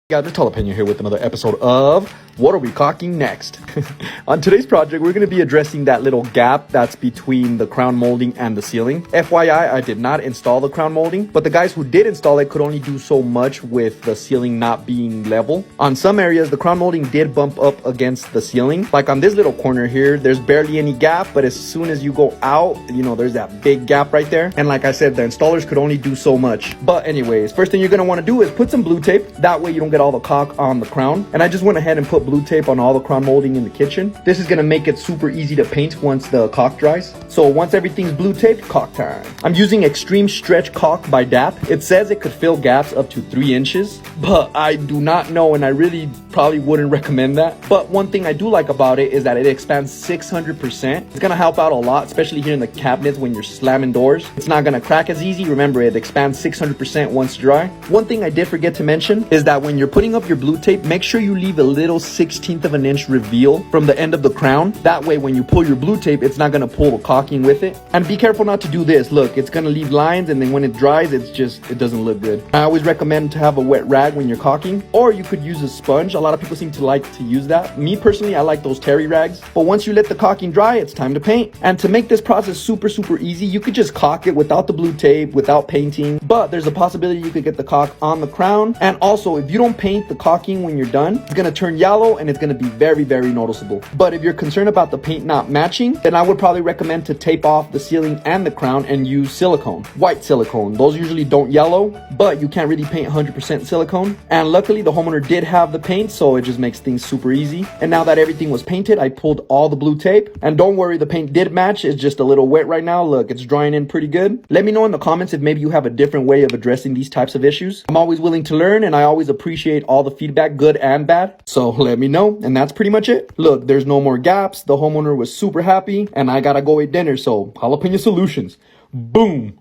Guys, it's Jalapeno here with another episode of What Are We Caulking Next? On today's project, we're going to be addressing that little gap that's between the crown molding and the ceiling. FYI, I did not install the crown molding, but the guys who did install it could only do so much with the ceiling not being level. On some areas, the crown molding did bump up against the ceiling. Like on this little corner here, there's barely any gap, but as soon as you go out, there's that big gap right there. And like I said, the installers could only do so much. But anyways, first thing you're going to want to do is put some blue tape. That way you don't get all the caulk on the crown. And I just went ahead and put blue tape on all the crown molding in the kitchen. This is going to make it super easy to paint once the caulk dries. So once everything's blue taped, caulk time. I'm using extreme stretch caulk by DAP. It says it could fill gaps up to 3 inches, but I do not know, and I really probably wouldn't recommend that. But one thing I do like about it is that it expands 600%. It's going to help out a lot, especially here in the cabinets when you're slamming doors. It's not going to crack as easy. Remember, it expands 600% once dry. One thing I did forget to mention is that when you're putting up your blue tape, make sure you leave a little 1/16 of an inch reveal from the end of the crown. That way, when you pull your blue tape, it's not going to pull the caulking with it. And be careful not to do this. Look, it's going to leave lines, and then when it dries, it doesn't look good. I always recommend to have a wet rag when you're caulking, or you could use a sponge. A lot of people seem to like to use that. Me personally, I like those terry rags. But once you let the caulking dry, it's time to paint. And to make this process super easy, you could just caulk it without the blue tape, without painting. But there's a possibility you could get the caulk on the crown. And also, if you don't paint the caulking when you're done, it's going to turn yellow and it's going to be very noticeable. But if you're concerned about the paint not matching, then I would probably recommend to tape off the ceiling and the crown and use silicone, white silicone. Those usually don't yellow, but you can't really paint 100% silicone. And luckily the homeowner did have the paint, so it just makes things super easy. And now that everything was painted, I pulled all the blue tape. And don't worry, the paint did match. It's just a little wet right now. Look, it's drying in pretty good. Let me know in the comments if maybe you have a different way of addressing these types of issues. I'm always willing to learn, and I always appreciate all the feedback, good and bad. So let me know. And that's pretty much it. Look, there's no more gaps. The homeowner was super happy, and I gotta go eat dinner. So Jalapeno Solutions. Boom.